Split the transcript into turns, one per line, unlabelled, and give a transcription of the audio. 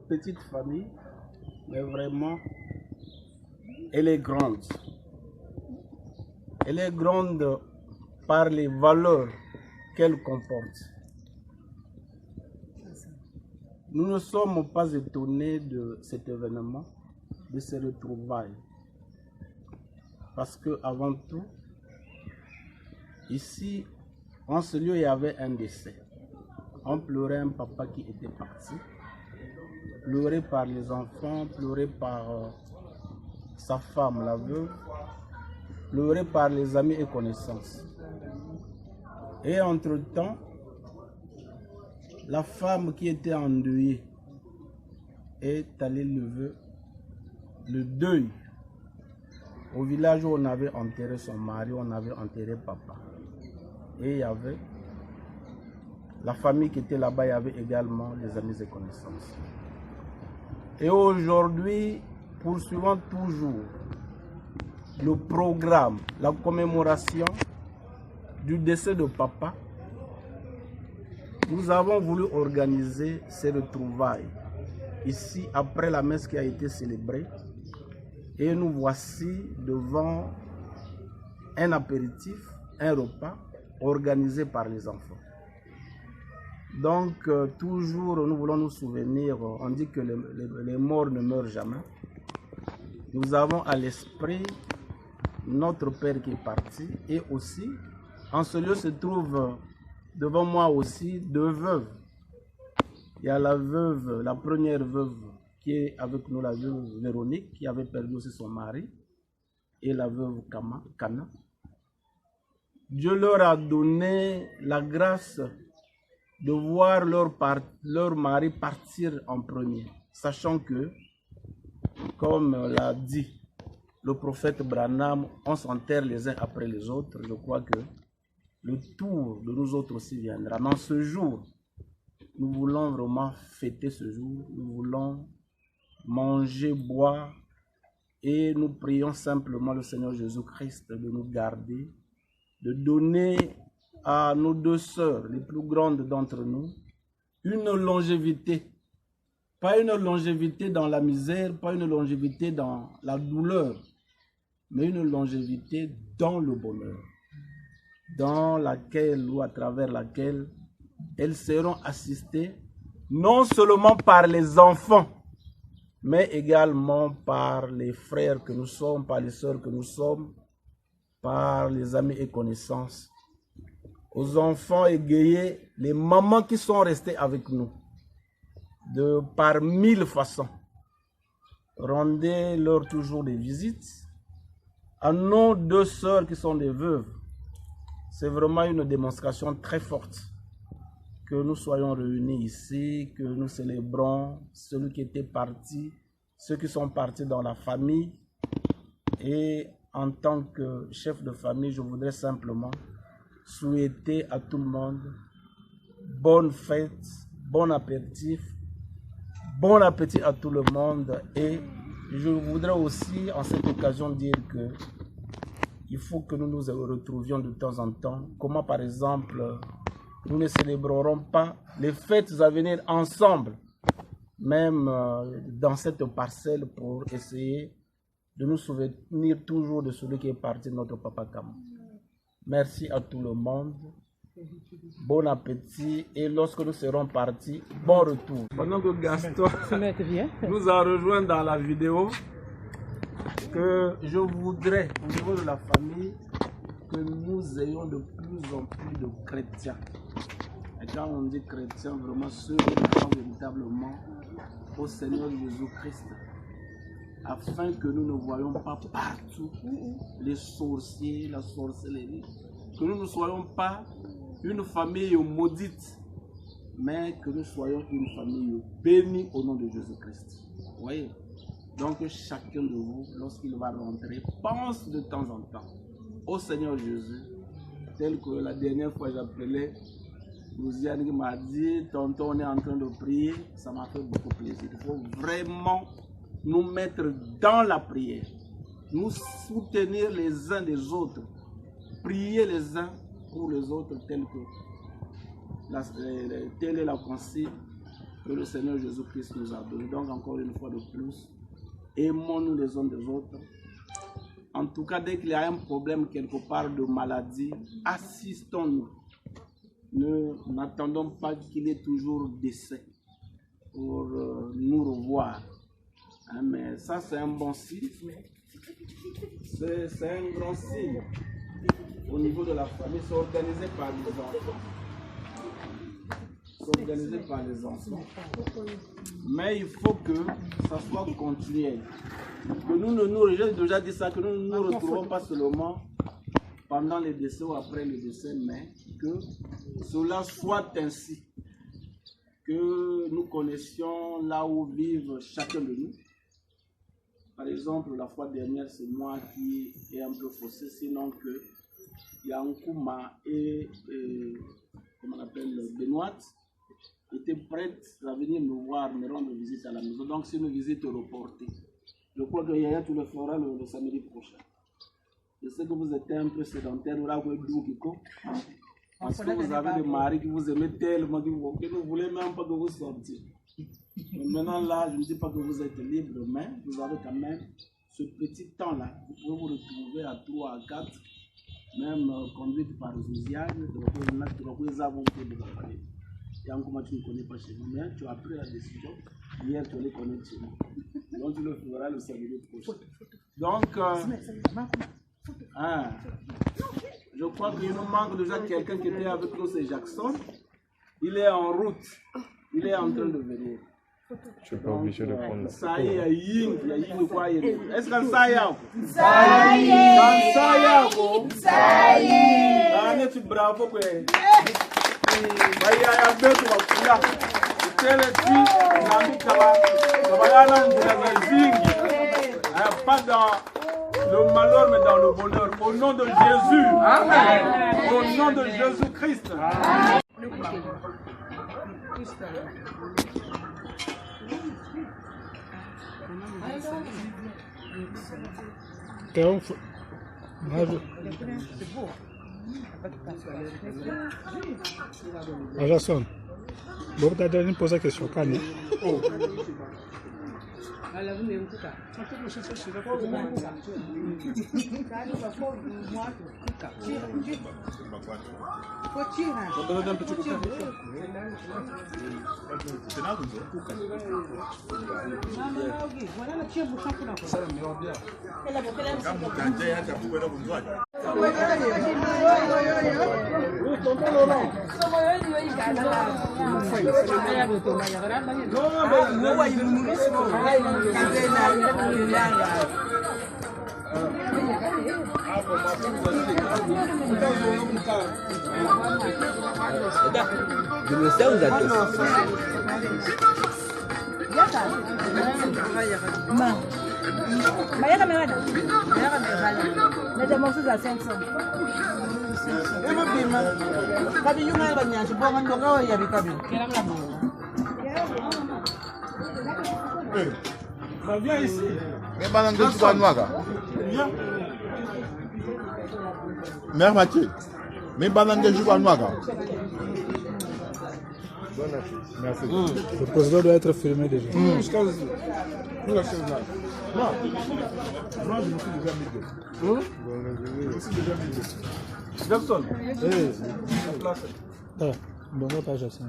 Petite famille, mais vraiment, elle est grande. Elle est grande par les valeurs qu'elle comporte. Nous ne sommes pas étonnés de cet événement, de ces retrouvailles. Parce que avant tout, ici, en ce lieu, il y avait un décès. On pleurait un papa qui était parti. Pleuré par les enfants, pleuré par sa femme, la veuve, pleuré par les amis et connaissances. Et entre-temps, la femme qui était endeuillée est allée lever le deuil au village où on avait enterré son mari, on avait enterré papa. Et il y avait la famille qui était là-bas, il y avait également les amis et connaissances. Et aujourd'hui, poursuivant toujours le programme, la commémoration du décès de papa, nous avons voulu organiser ces retrouvailles ici après la messe qui a été célébrée. Et nous voici devant un apéritif, un repas organisé par les enfants. Donc, toujours, nous voulons nous souvenir, on dit que les morts ne meurent jamais. Nous avons à l'esprit notre père qui est parti et aussi, en ce lieu se trouve devant moi aussi deux veuves. Il y a la veuve, la première veuve qui est avec nous, la veuve Véronique, qui avait perdu aussi son mari, et la veuve Kana. Dieu leur a donné la grâce de voir leur mari partir en premier, sachant que, comme l'a dit le prophète Branham, on s'enterre les uns après les autres. Je crois que le tour de nous autres aussi viendra. Mais en ce jour, nous voulons vraiment fêter ce jour, nous voulons manger, boire, et nous prions simplement le Seigneur Jésus-Christ de nous garder, de donner à nos deux sœurs, les plus grandes d'entre nous, une longévité. Pas une longévité dans la misère, pas une longévité dans la douleur, mais une longévité dans le bonheur, dans laquelle ou à travers laquelle elles seront assistées non seulement par les enfants, mais également par les frères que nous sommes, par les sœurs que nous sommes, par les amis et connaissances, aux enfants égayés, les mamans qui sont restées avec nous, par mille façons. Rendez-leur toujours des visites. À nos deux sœurs qui sont des veuves, c'est vraiment une démonstration très forte que nous soyons réunis ici, que nous célébrons celui qui était parti, ceux qui sont partis dans la famille. Et en tant que chef de famille, je voudrais simplement souhaiter à tout le monde bonne fête, bon apéritif, bon appétit à tout le monde. Et je voudrais aussi en cette occasion dire que il faut que nous nous retrouvions de temps en temps. Comment par exemple nous ne célébrerons pas les fêtes à venir ensemble, même dans cette parcelle, pour essayer de nous souvenir toujours de celui qui est parti, notre papa Kama. Merci à tout le monde. Bon appétit et lorsque nous serons partis, bon retour. Pendant que Gaston nous a rejoint dans la vidéo, que je voudrais, au niveau de la famille, que nous ayons de plus en plus de chrétiens. Et quand on dit chrétiens, vraiment ceux qui croient véritablement au Seigneur Jésus-Christ, afin que nous ne voyons pas partout les sorciers, la sorcellerie, que nous ne soyons pas une famille maudite, mais que nous soyons une famille bénie au nom de Jésus-Christ. Vous voyez? Donc chacun de vous, lorsqu'il va rentrer, pense de temps en temps au Seigneur Jésus, tel que la dernière fois j'appelais, Louisiane qui m'a dit, tonton, on est en train de prier, ça m'a fait beaucoup plaisir. Il faut vraiment nous mettre dans la prière, nous soutenir les uns des autres, prier les uns pour les autres, telle est la consigne que le Seigneur Jésus-Christ nous a donné. Donc encore une fois de plus, aimons-nous les uns des autres. En tout cas, dès qu'il y a un problème quelque part de maladie, assistons-nous. N'attendons pas qu'il y ait toujours décès pour nous revoir. Hein, mais ça, c'est un bon signe. C'est un grand signe. Au niveau de la famille, c'est organisé par les enfants. C'est organisé par les enfants. Mais il faut que ça soit continuel. Que j'ai déjà dit ça, que nous ne nous retrouvons pas seulement pendant les décès ou après les décès, mais que cela soit ainsi. Que nous connaissions là où vivent chacun de nous. Par exemple, la fois dernière, c'est moi qui ai un peu faussé, sinon que Yankouma et comment on appelle, Benoît étaient prêtes à venir me voir, me rendre visite à la maison. Donc, c'est une visite reportée. Je crois que Yaya, tu le feras le samedi prochain. Je sais que vous êtes un peu sédentaire, parce que vous avez des maris qui vous aiment tellement que vous ne voulez même pas que vous sortiez. Mais maintenant, là, je ne dis pas que vous êtes libre, mais vous avez quand même ce petit temps-là. Vous pouvez vous retrouver à 3, à 4, même conduite par Zouziane, tu ne connais pas chez nous, mais tu as pris la décision. Hier, tu allais connaître chez nous. Donc, tu le feras le samedi prochain. Donc, je crois qu'il nous manque déjà quelqu'un qui était avec nous, c'est Jackson. Il est en route. Il est en train de venir.
Je ne suis pas obligé de prendre la
Ça y est, est-ce que ça y est? Ça y est. Tu bravo pour pas dans le malheur, mais dans le bonheur. Au nom de Jésus. Amen. Au nom de Jésus-Christ.
Jason, bon, tu as déjà posé la question.
Viens ici.
Mère Mathieu, mais banane joue à Noaga.
Merci. Le président doit être filmé déjà.
Moi, je me suis déjà mis.
Jackson.
Bon, pas Jackson.